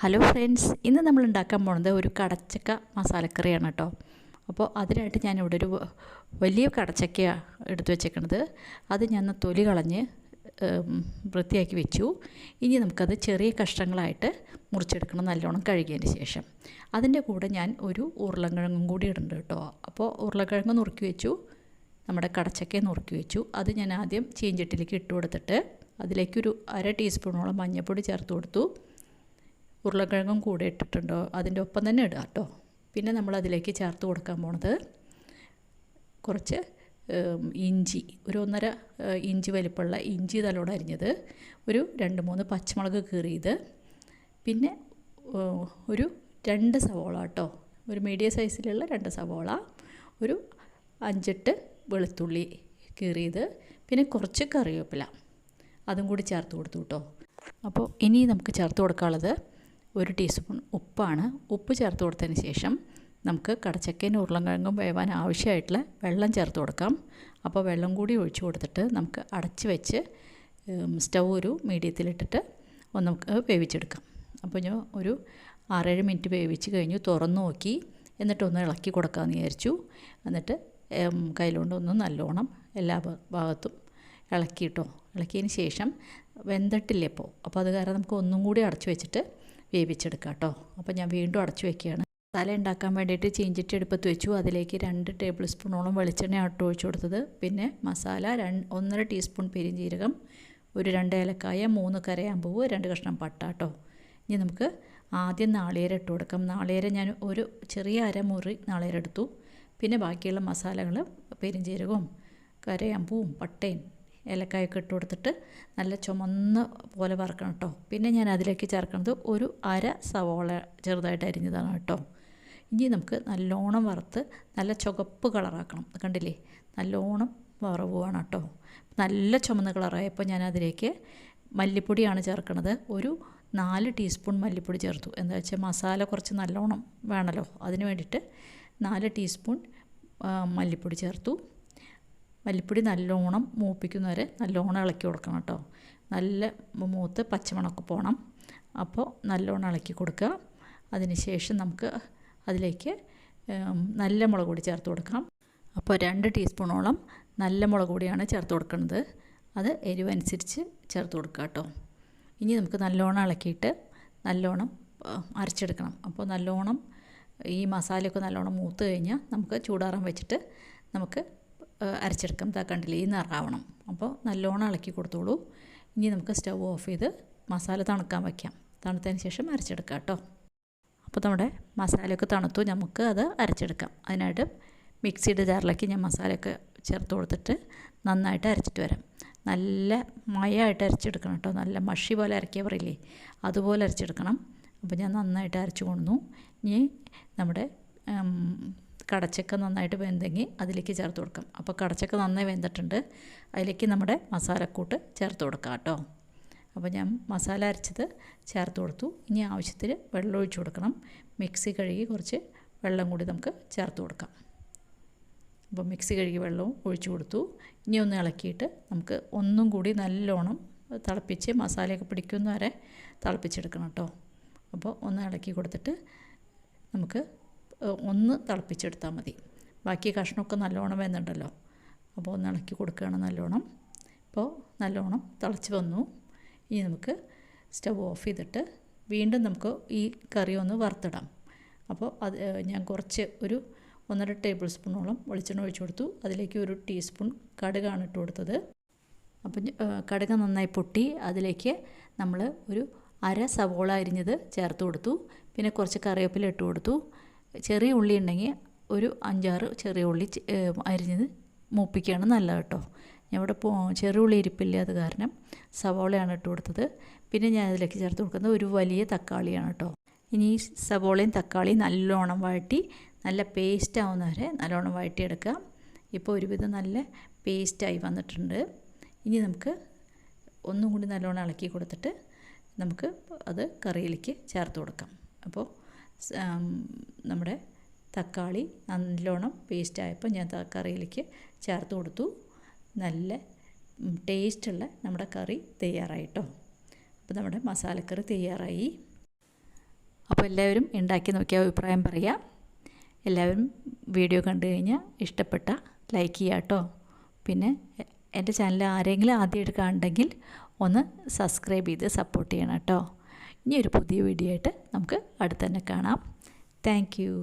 Hello friends, ഇന്ന് നമ്മൾ ഉണ്ടാക്കാൻ പോകുന്നത് ഒരു കടച്ചക്ക മസാലക്കറിയാണ് കേട്ടോ. അപ്പോൾ അതിനായിട്ട് ഞാനിവിടെ ഒരു വലിയ കടച്ചക്ക എടുത്തു വെച്ചേക്കണത്. അത് ഞാൻ തൊലി കളഞ്ഞ് വൃത്തിയാക്കി വെച്ചു. ഇനി നമുക്കത് ചെറിയ കഷ്ണങ്ങളായിട്ട് മുറിച്ചെടുക്കണം, നല്ലോണം കഴുകിയതിന് ശേഷം. അതിൻ്റെ കൂടെ ഞാൻ ഒരു ഉരുളക്കിഴങ്ങും കൂടി ഇടുന്നുണ്ട് കേട്ടോ. അപ്പോൾ ഉരുളക്കിഴങ്ങ് നുറുക്കി വെച്ചു, നമ്മുടെ കടച്ചക്കയെ നുറുക്കി വെച്ചു. അത് ഞാൻ ആദ്യം ചീഞ്ചട്ടിയിലേക്ക് ഇട്ട് കൊടുത്തിട്ട് അതിലേക്കൊരു 1/2 ടീസ്പൂണോളം മഞ്ഞൾപ്പൊടി ചേർത്ത് കൊടുത്തു. ഉരുളക്കിഴങ്ങും കൂടെ ഇട്ടിട്ടുണ്ടോ, അതിൻ്റെ ഒപ്പം തന്നെ ഇടുക കേട്ടോ. പിന്നെ നമ്മൾ അതിലേക്ക് ചേർത്ത് കൊടുക്കാൻ പോണത് കുറച്ച് ഇഞ്ചി, ഒരു 1.5 ഇഞ്ച് വലിപ്പമുള്ള ഇഞ്ചി തലോടെ അരിഞ്ഞത്, ഒരു 2-3 പച്ചമുളക് കീറിയത്, പിന്നെ ഒരു 2 സവോള കേട്ടോ, ഒരു മീഡിയം സൈസിലുള്ള 2 സവോള, ഒരു 5-8 വെളുത്തുള്ളി കീറിയത്, പിന്നെ കുറച്ച് കറിവേപ്പില, അതും കൂടി ചേർത്ത് കൊടുത്തു കേട്ടോ. അപ്പോൾ ഇനി നമുക്ക് ചേർത്ത് കൊടുക്കാനുള്ളത് 1 ടീസ്പൂൺ ഉപ്പാണ്. ഉപ്പ് ചേർത്ത് കൊടുത്തതിന് ശേഷം നമുക്ക് കടച്ചക്കയും ഉരുളക്കിഴങ്ങും വേവാൻ ആവശ്യമായിട്ടുള്ള വെള്ളം ചേർത്ത് കൊടുക്കാം. അപ്പോൾ വെള്ളം കൂടി ഒഴിച്ച് കൊടുത്തിട്ട് നമുക്ക് അടച്ച് വെച്ച് സ്റ്റൗ ഒരു മീഡിയത്തിലിട്ടിട്ട് നമുക്ക് വേവിച്ചെടുക്കാം. അപ്പോൾ ഞാൻ ഒരു 6-7 മിനിറ്റ് വേവിച്ച് കഴിഞ്ഞു, തുറന്നു നോക്കി, എന്നിട്ടൊന്ന് ഇളക്കി കൊടുക്കാമെന്ന് വിചാരിച്ചു. എന്നിട്ട് കയ്യിലുകൊണ്ടൊന്ന് നല്ലോണം എല്ലാ ഭാഗത്തും ഇളക്കിയിട്ടോ. ഇളക്കിയതിന് ശേഷം വെന്തിട്ടില്ല അപ്പോൾ അത് കാരണം നമുക്ക് ഒന്നും കൂടി അടച്ചു വെച്ചിട്ട് വേവിച്ചെടുക്കാം കേട്ടോ. അപ്പോൾ ഞാൻ വീണ്ടും അടച്ചു വയ്ക്കുകയാണ്. മസാല ഉണ്ടാക്കാൻ വേണ്ടിയിട്ട് ചീഞ്ചട്ടി അടുപ്പത്ത് വെച്ചു. അതിലേക്ക് 2 ടേബിൾ സ്പൂണോളം വെളിച്ചെണ്ണ ആട്ടോ ഒഴിച്ചു കൊടുത്തത്. പിന്നെ മസാല 1.5 ടീസ്പൂൺ പെരിഞ്ജീരകം, ഒരു 2 ഏലക്കായ, 3 കരയാമ്പൂവ്, 2 കഷ്ണം പട്ട കേട്ടോ. ഇനി നമുക്ക് ആദ്യം നാളികേരം ഇട്ട് കൊടുക്കാം. നാളികേരം ഞാൻ ഒരു ചെറിയ അരമുറി നാളികേരം എടുത്തു. പിന്നെ ബാക്കിയുള്ള മസാലകൾ പെരിഞ്ജീരകവും കരയാമ്പൂവും പട്ടയും ഏലക്കായൊക്കെ ഇട്ട് കൊടുത്തിട്ട് നല്ല ചുമന്ന പോലെ വറക്കണം കേട്ടോ. പിന്നെ ഞാൻ അതിലേക്ക് ചേർക്കുന്നത് ഒരു 1/2 സവോള ചെറുതായിട്ട് അരിഞ്ഞതാണ് കേട്ടോ. ഇനി നമുക്ക് നല്ലോണം വറുത്ത് നല്ല ചുവപ്പ് കളറാക്കണം. കണ്ടില്ലേ, നല്ലോണം വറവുമാണ് കേട്ടോ. നല്ല ചുമന്ന കളറായപ്പോൾ ഞാൻ അതിലേക്ക് മല്ലിപ്പൊടിയാണ് ചേർക്കുന്നത്. ഒരു 4 ടീസ്പൂൺ മല്ലിപ്പൊടി ചേർത്തു. എന്താ വെച്ചാൽ മസാല കുറച്ച് നല്ലോണം വേണമല്ലോ, അതിന് വേണ്ടിയിട്ട് 4 ടീസ്പൂൺ മല്ലിപ്പൊടി ചേർത്തു. മല്ലിപ്പൊടി നല്ലോണം മൂപ്പിക്കുന്നവരെ നല്ലോണം ഇളക്കി കൊടുക്കണം കേട്ടോ. നല്ല മൂത്ത് പച്ചമണമൊക്കെ പോകണം. അപ്പോൾ നല്ലോണം ഇളക്കി കൊടുക്കുക. അതിന് ശേഷം നമുക്ക് അതിലേക്ക് നല്ല മുളക് പൊടി ചേർത്ത് കൊടുക്കാം. അപ്പോൾ 2 ടീസ്പൂണോളം നല്ല മുളക് പൊടിയാണ് ചേർത്ത് കൊടുക്കുന്നത്. അത് എരിവനുസരിച്ച് ചേർത്ത് കൊടുക്കുക കേട്ടോ. ഇനി നമുക്ക് നല്ലോണം ഇളക്കിയിട്ട് നല്ലോണം അരച്ചെടുക്കണം. അപ്പോൾ നല്ലോണം ഈ മസാലയൊക്കെ നല്ലോണം മൂത്ത് കഴിഞ്ഞാൽ നമുക്ക് ചൂടാറാൻ വെച്ചിട്ട് നമുക്ക് അരച്ചെടുക്കാം. കണ്ടില്ലേ, ഈ നിറാവണം. അപ്പോൾ നല്ലോണം ഇളക്കി കൊടുത്തോളൂ. ഇനി നമുക്ക് സ്റ്റൗ ഓഫ് ചെയ്ത് മസാല തണുക്കാൻ വയ്ക്കാം. തണുത്തതിന് ശേഷം അരച്ചെടുക്കാം കേട്ടോ. അപ്പോൾ നമ്മുടെ മസാലയൊക്കെ തണുത്തു, നമുക്ക് അത് അരച്ചെടുക്കാം. അതിനായിട്ട് മിക്സിയുടെ ജാറിലേക്ക് ഞാൻ മസാലയൊക്കെ ചേർത്ത് കൊടുത്തിട്ട് നന്നായിട്ട് അരച്ചിട്ട് വരാം. നല്ല മയമായിട്ട് അരച്ചെടുക്കണം കേട്ടോ. നല്ല മഷി പോലെ അരക്കിയ പറയില്ലേ, അതുപോലെ അരച്ചെടുക്കണം. അപ്പോൾ ഞാൻ നന്നായിട്ട് അരച്ചു കൊണ്ടു. ഇനി നമ്മുടെ കടച്ചക്ക നന്നായിട്ട് വെന്തെങ്കിൽ അതിലേക്ക് ചേർത്ത് കൊടുക്കാം. അപ്പോൾ കടച്ചക്ക നന്നായി വെന്തിട്ടുണ്ട്. അതിലേക്ക് നമ്മുടെ മസാലക്കൂട്ട് ചേർത്ത് കൊടുക്കാം കേട്ടോ. അപ്പോൾ ഞാൻ മസാല അരച്ചത് ചേർത്ത് കൊടുത്തു. ഇനി ആവശ്യത്തിന് വെള്ളം ഒഴിച്ച് കൊടുക്കണം. മിക്സി കഴുകി കുറച്ച് വെള്ളം കൂടി നമുക്ക് ചേർത്ത് കൊടുക്കാം. അപ്പോൾ മിക്സി കഴുകി വെള്ളവും ഒഴിച്ച് കൊടുത്തു. ഇനി ഒന്ന് ഇളക്കിയിട്ട് നമുക്ക് ഒന്നും കൂടി നല്ലോണം തിളപ്പിച്ച് മസാലയൊക്കെ പിടിക്കുന്ന വരെ തിളപ്പിച്ചെടുക്കണം കേട്ടോ. അപ്പോൾ ഒന്ന് ഇളക്കി കൊടുത്തിട്ട് നമുക്ക് ഒന്ന് തിളപ്പിച്ചെടുത്താൽ മതി. ബാക്കി കഷ്ണമൊക്കെ നല്ലോണം വെന്തുണ്ടല്ലോ. അപ്പോൾ ഒന്ന് ഇളക്കി കൊടുക്കുകയാണ് നല്ലോണം. ഇപ്പോൾ നല്ലോണം തിളച്ച് വന്നു. ഇനി നമുക്ക് സ്റ്റവ് ഓഫ് ചെയ്തിട്ട് വീണ്ടും നമുക്ക് ഈ കറി ഒന്ന് വറുത്തിടാം. അപ്പോൾ അത് ഞാൻ കുറച്ച് ഒരു 1.5 ടേബിൾ സ്പൂണോളം വെളിച്ചെണ്ണ ഒഴിച്ച് കൊടുത്തു. അതിലേക്ക് 1 ടീസ്പൂൺ കടുകാണ് ഇട്ട് കൊടുത്തത്. അപ്പം കടുക് നന്നായി പൊട്ടി അതിലേക്ക് നമ്മൾ ഒരു 1/2 സവോള അരിഞ്ഞത് ചേർത്ത് കൊടുത്തു. പിന്നെ കുറച്ച് കറിവേപ്പില ഇട്ട് കൊടുത്തു. ചെറിയ ഉള്ളി ഉണ്ടെങ്കിൽ ഒരു 5-6 ചെറിയ ഉള്ളി അരിഞ്ഞത് മൂപ്പിക്കുകയാണ് നല്ലത് കേട്ടോ. ഞാൻ ഇവിടെ ചെറിയ ഉള്ളി ഇരിപ്പില്ല, അത് കാരണം സവോളയാണ് ഇട്ട് കൊടുത്തത്. പിന്നെ ഞാൻ അതിലേക്ക് ചേർത്ത് കൊടുക്കുന്നത് ഒരു വലിയ തക്കാളിയാണ് കേട്ടോ. ഇനി ഈ സവോളയും തക്കാളിയും നല്ലോണം വഴറ്റി നല്ല പേസ്റ്റ് ആവുന്നവരെ നല്ലോണം വഴറ്റിയെടുക്കുക. ഇപ്പോൾ ഒരുവിധം നല്ല പേസ്റ്റായി വന്നിട്ടുണ്ട്. ഇനി നമുക്ക് ഒന്നും കൂടി നല്ലോണം ഇളക്കി കൊടുത്തിട്ട് നമുക്ക് അത് കറിയിലേക്ക് ചേർത്ത് കൊടുക്കാം. അപ്പോൾ നമ്മുടെ തക്കാളി നല്ലോണം പേസ്റ്റായപ്പോൾ ഞാൻ കറിയിലേക്ക് ചേർത്ത് കൊടുത്തു. നല്ല ടേസ്റ്റുള്ള നമ്മുടെ കറി തയ്യാറായിട്ടോ. അപ്പോൾ നമ്മുടെ മസാലക്കറി തയ്യാറായി. അപ്പോൾ എല്ലാവരും ഉണ്ടാക്കി നോക്കിയ അഭിപ്രായം പറയാം. എല്ലാവരും വീഡിയോ കണ്ടു കഴിഞ്ഞാൽ ഇഷ്ടപ്പെട്ട ലൈക്ക് ചെയ്യുക കേട്ടോ. പിന്നെ എൻ്റെ ചാനൽ ആരെങ്കിലും ആദ്യമായിട്ട് കാണുന്നുണ്ടെങ്കിൽ ഒന്ന് സബ്സ്ക്രൈബ് ചെയ്ത് സപ്പോർട്ട് ചെയ്യണം കേട്ടോ. ഇനി ഒരു പുതിയ വീഡിയോ ആയിട്ട് നമുക്ക് അടുത്ത് തന്നെ കാണാം. Thank you.